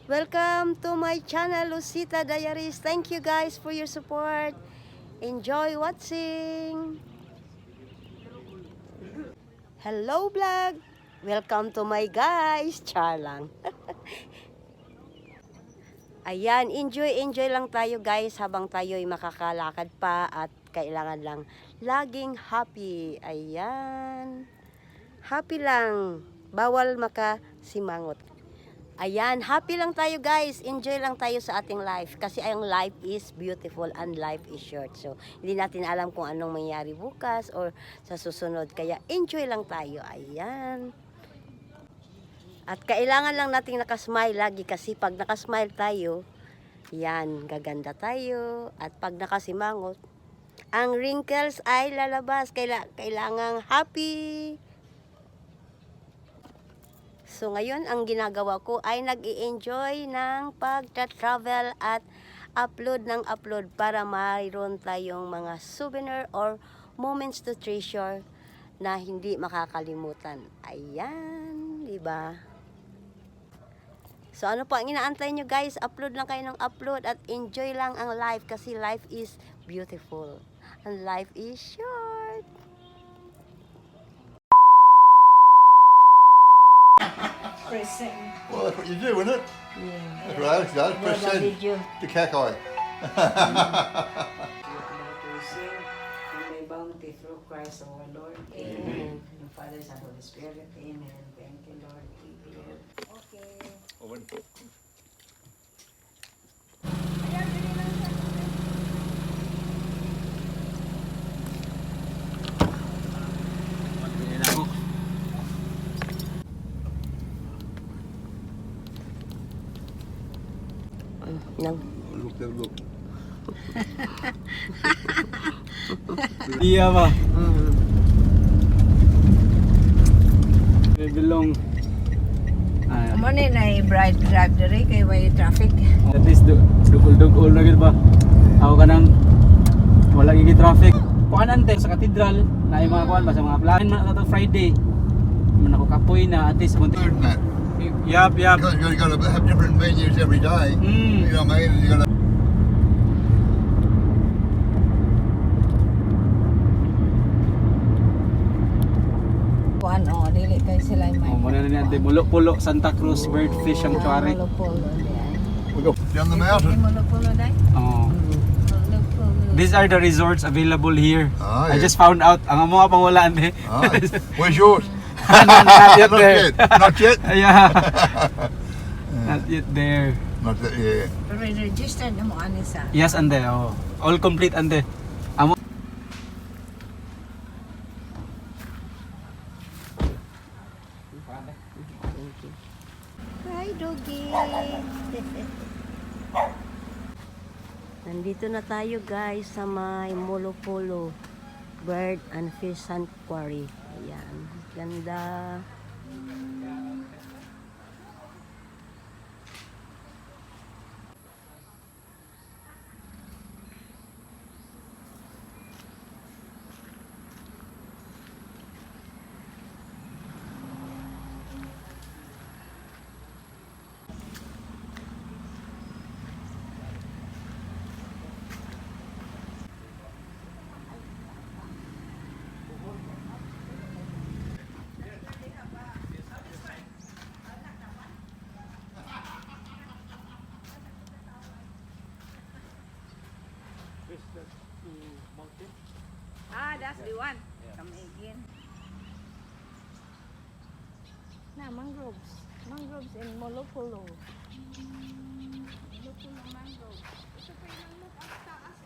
Welcome to my channel, Lucita Diaries. Thank you guys for your support. Enjoy watching. Hello vlog. Welcome to my guys. Char lang. Ayan, enjoy lang tayo guys habang tayo'y makakalakad pa at kailangan lang laging happy. Ayan. Happy lang. Bawal makasimangot. Ayan, happy lang tayo guys. Enjoy lang tayo sa ating life. Kasi ang life is beautiful and life is short. So, hindi natin alam kung anong mangyari bukas or sa susunod. Kaya enjoy lang tayo. Ayan. At kailangan lang nating nakasmile lagi kasi pag nakasmile tayo, yan, gaganda tayo. At pag nakasimangot, ang wrinkles ay lalabas. Kailangang happy. So ngayon, ang ginagawa ko ay nag-i-enjoy ng pag-travel at upload ng upload para mayroon tayong mga souvenir or moments to treasure na hindi makakalimutan. Ayan, di ba? So ano po ang inaantay nyo guys? Upload lang kayo ng upload at enjoy lang ang life kasi life is beautiful and life is short. Well, that's what you do, isn't it? Yeah. That's what Alex does. Press send to Kakai. May bounty through Christ our Lord. Amen. And Father, Son, Holy Spirit. Amen. Thank you, Lord. Amen. Okay. Nang Look. Iya ba? Belong. Amo ni na bright drive diri kay way traffic. At least dugol na gid ba? Ako kanang wala gigi traffic. Kuan ante sa katedral na mga kuan ba sa mga plan man ato Friday. Man ako kapoy na at least munti. Isn't it? Yap. Because you've got to have different menus every day. You know what I mean? You've got to... Kuan dili kay sila may. Oh, muna na ni ante Molopolo Birds Fosh Sanctuary. Molopolo We go down the mountain. Molopolo dai. Oh. Molopolo. These are the resorts available here. Ah, I yeah. just found out ang amo pang wala ante. Ah, where's yours? Not yet Not there. yet. Not yet? Yeah. Not yet there. Not yet, yeah. Pero registered na mo ani sa. Yes, ande. Oh. All complete, ande. Amo. Hi, doggy! Nandito na tayo guys sa may Molopolo Bird and Fish Sanctuary. Ayan, ganda. That's the one. Come again. Na mangroves. Mangroves in Molopolo. Molopolo mangroves. Ito pa yung look at taas.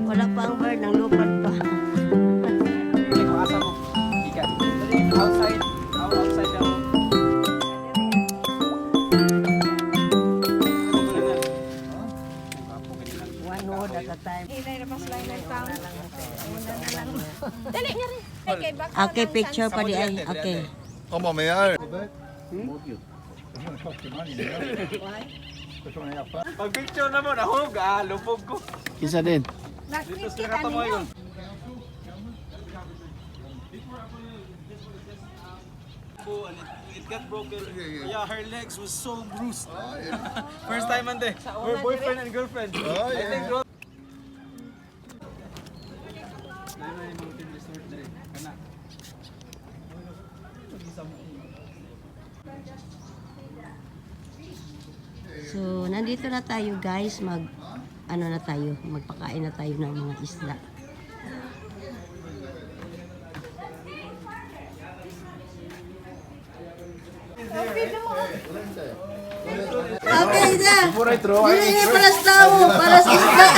Wala pa ang bird, nang lupad pa. Kung asa mo, ika. Outside, outside daw. One wood at a time. Okay, picture pa di ay. Okay. Come on, man. Pag-picture na mo, nahog, lupog ko. Isa din. Dito sa katamoy ko. And it got broken. Yeah, her legs was so bruised. First time ante. We're boyfriend and girlfriend. Oh, I think yeah. So, nandito na tayo guys, magpakain na tayo ng mga isda. Okay na! Before I throw, Dili para sa tao, para sa isda.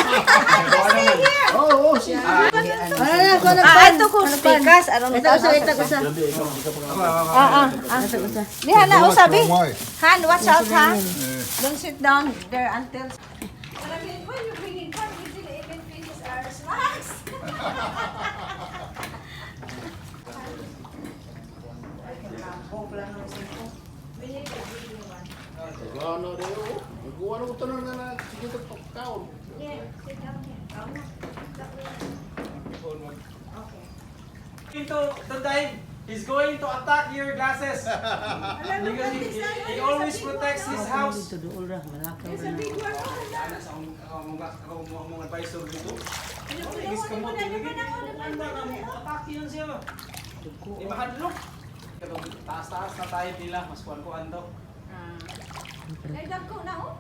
Oh, see. Ito ko speakers. Ito ko sa. Diha na, usabi. Why? Han, watch out, ha? Don't sit down there until... Ano rin oh. Nagawa na ko tanong na siguro pagkaon. He's going to attack your glasses. Because he always protects his house. Ito doon ra, malakaw na. Ana sa akong advisor dito. Igis ka mo tingin. Ano na mo attack yun siya. Di mahadlok. Taas-taas na tayo nila, mas kuan-kuan daw. Ay, dagko na, oh.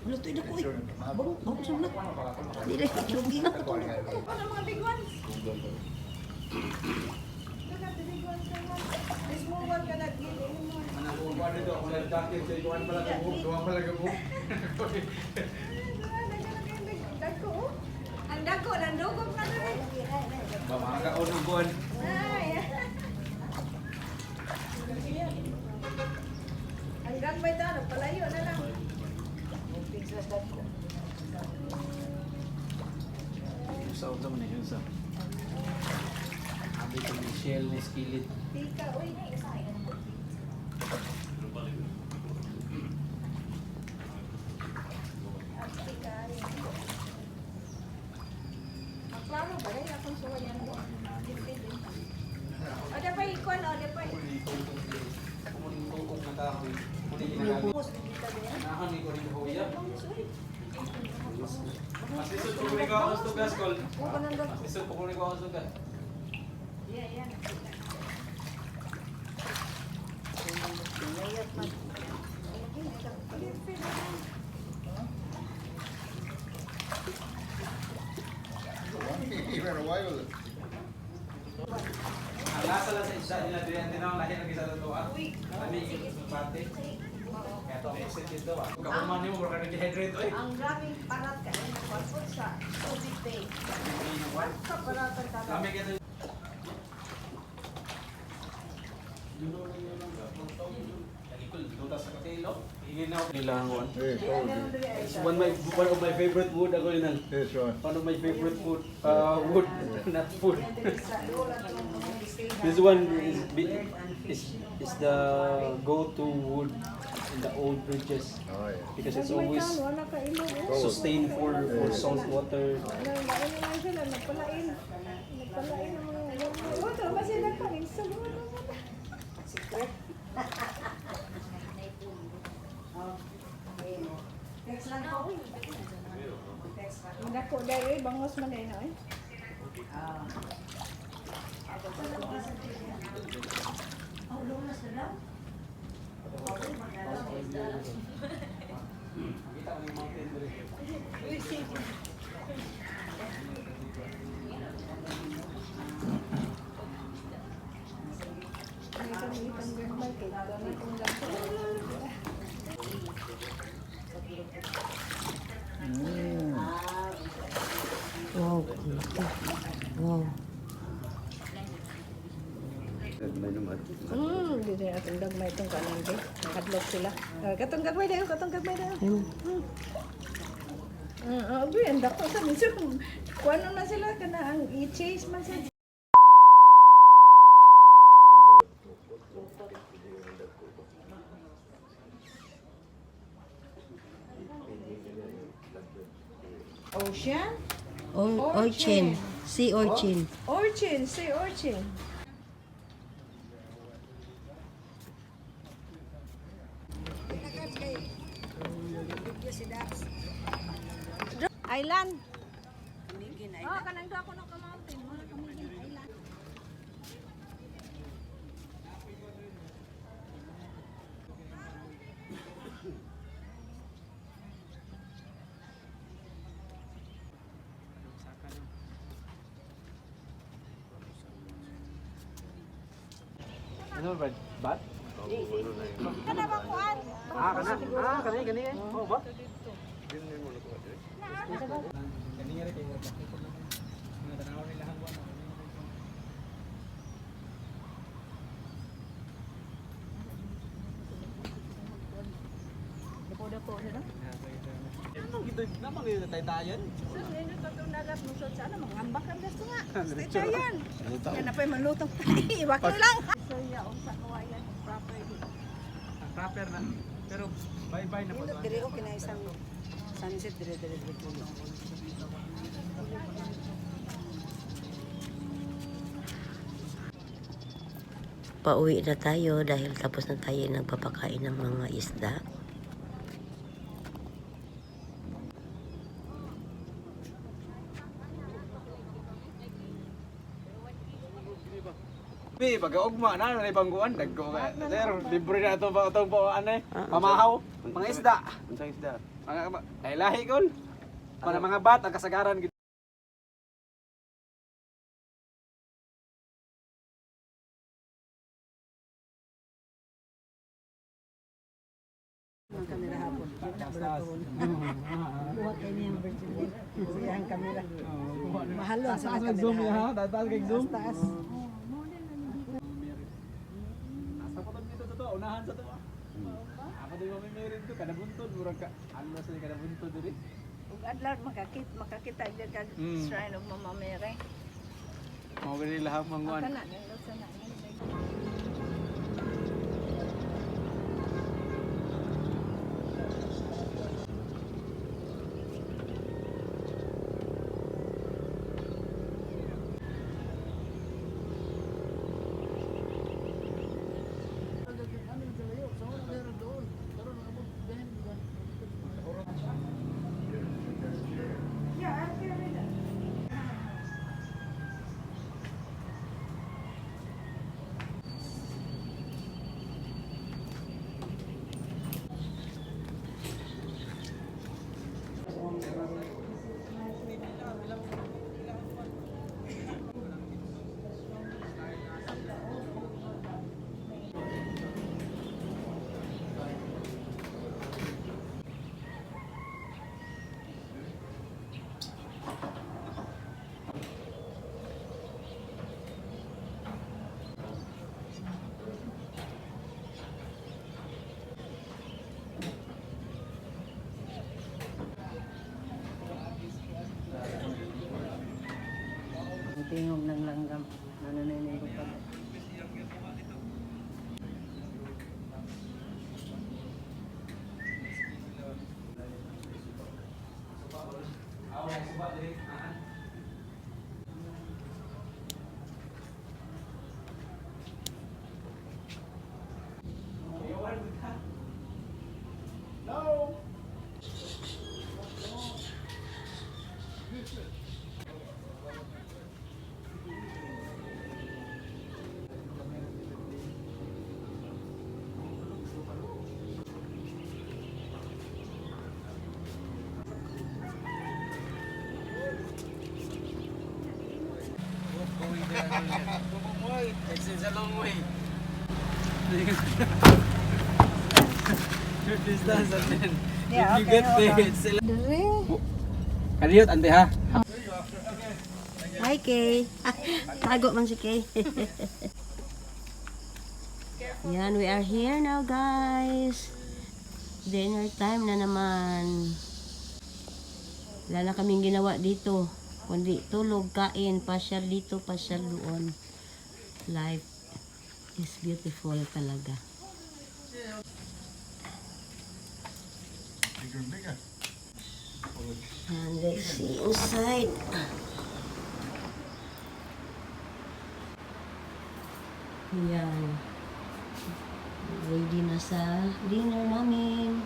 Luto ina ko eh. Bago sa ulat. Dili, lugi na. Ano mga big ones? Look at the big ones. The small one ka nag-give. Kuan dito ako nagdakit sa kuan pala gabo, duwa pala gabo. Dagko, oh. Ang dagko, nandugog na rin. Bamaga o nugon. Ay. Hanggang may tano, palayo na lang. Sa ulo mo na yun sa. Abi ko ni shell ni skillet. Tika, uy. Klaro ba rin akong suwa yan mo? O, da pa ikon, o, da pa Kumuling tukok na kahoy. Kumuling ginagamit. Nahan ni ko rin huya. Mas isod po kumuling ko ang sugas, Kol. Mas isod po kumuling ko ang sugas. He ran away with it. Ang lasa lang sa isda nila, diyan tinawang lahi ng isa totoo. Kami ikot sa pati. Kaya ito, exit dito ah. Kung kapaman niyo, baka nag-dehydrate eh. ang daming parat ka, nagpapot sa tubig bay. Sa paratan ka. Kami kaya Lutas sa katilo. Hingin na ako. Nilangon. Yes, oh, One of my favorite food, ako yun. yes, right. One of my favorite food, wood, not food. This one is the go-to wood in the old bridges Oh, yeah. because it's always sustained for salt water. Text lang ko. Dako dai bangos man dai no eh. Lunas na lang. Makita mo yung mountain dito. Hindi na itong gagmay itong kanan din. Nakadlog sila. Katong gagmay dayo, katong gagmay dayo. Abi, ang dako sa minsan. Kung ano na sila, kana ang i-chase man sila. Ocean? Urchin. Sea urchin. Urchin, say urchin. Island. Oh, kanang ako ng mountain. Mga Kamigin Island. Ano ba? Bat? Kana ba kuan? Kani eh. Oh, ba? Kani nga rin kayo. Mga tanaw nila hangwan. Dapo-dapo na. Ano gito? Namang gito tayo-tayan? So, yun yung katunagap mo sa sana, mangambak ang gasto nga. Stay tayan. Yan na pa yung malutong tayo. Iwak nyo lang. So, yaong sa kawayan, property. Proper na. Pero bye-bye na po. Indot, dire okay na isang sunset, dire tulong. Pauwi na tayo dahil tapos na tayo nagpapakain ng mga isda. Pag-augma na, may bangguan, dagko ka. Sir, libre na ito ba itong pamahaw, mga isda. Unsang isda? Mga lahi kon. Mga bat, ang kasagaran. Ang kamera hapon. Buhat kayo niyang virgin light. Siya ang kamera. Mahalo sa Zoom kamera. ha, tatas kay zoom. Taas. Asa po dito to, unahan sa to. Ako din mo meron to, kada buntod, murag ka. Ano sa kada buntod diri? Ug adlaw makakita gyud kag shrine of Mama Mary. Mo gani lahap mangguan. Kana nindot sa na. Tingog ng langgam. Nananayin ko pa. It's a long way. Short distance and then Yeah, if you okay, get there, hold on. it's sila. Dere. Kaliyot, ante ha. Hi, Kay. Tago man si Kay. Yan, we are here now guys. Dinner time na naman. Wala na kaming ginawa dito. Kundi tulog, kain, pasyal dito, pasyal doon. Life is beautiful talaga. Bigger and bigger. And let's see inside. Yan. Ready na sa dinner namin.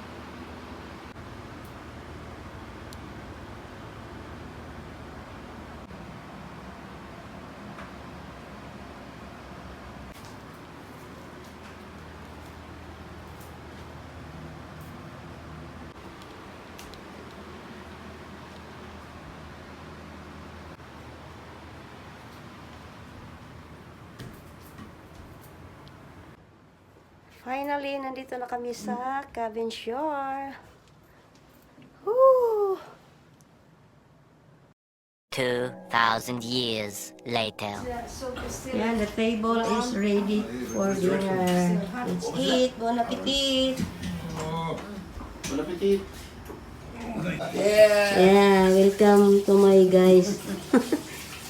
Finally, nandito na kami sa cabin shore. Woo! 2,000 years later. Yan, the table is ready for dinner. Let's eat. Bon appetit! Bon appetit. Yeah, welcome to my guys.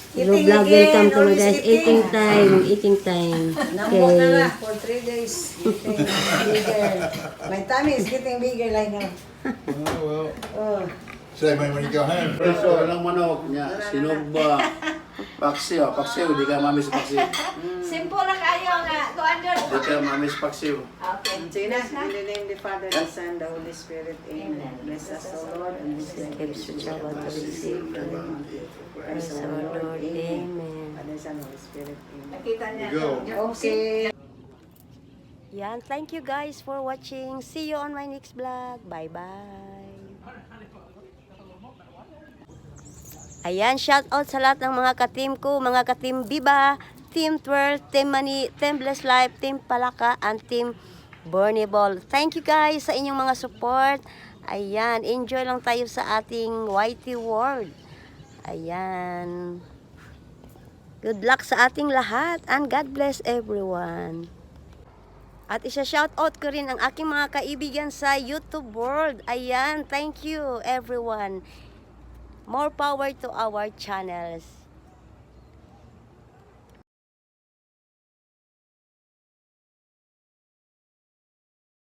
Hello vlog, welcome to my guys. Eating time. Nambot na Okay. na for 3 days. Getting bigger. My tummy is getting bigger like now. Oh, well. Oh. Same when you go home. Preso lang manok niya. Sinugba. Paksiw. Paksiw. Di ka mami sa paksiw. Simple na kayo nga. Kuan doon. Di ka mami sa paksiw. Okay. Sige na. In the name of the Father, the Son, the Holy Spirit. Amen. Bless us, O Lord, and this is the gift of our to receive. Praise our Lord. Amen. Father, Son, Holy Spirit. Amen. Nakita niya. Go. Okay. Yan, thank you guys for watching. See you on my next vlog. Bye-bye. Ayan, shout out sa lahat ng mga ka-team ko, mga ka-team Biba, Team Twirl, Team Mani, Team Bless Life, Team Palaka, and Team Burnable. Thank you guys sa inyong mga support. Ayan, enjoy lang tayo sa ating YT world. Ayan. Good luck sa ating lahat and God bless everyone. At isa-shout out ko rin ang aking mga kaibigan sa YouTube world. Ayan, thank you everyone. More power to our channels.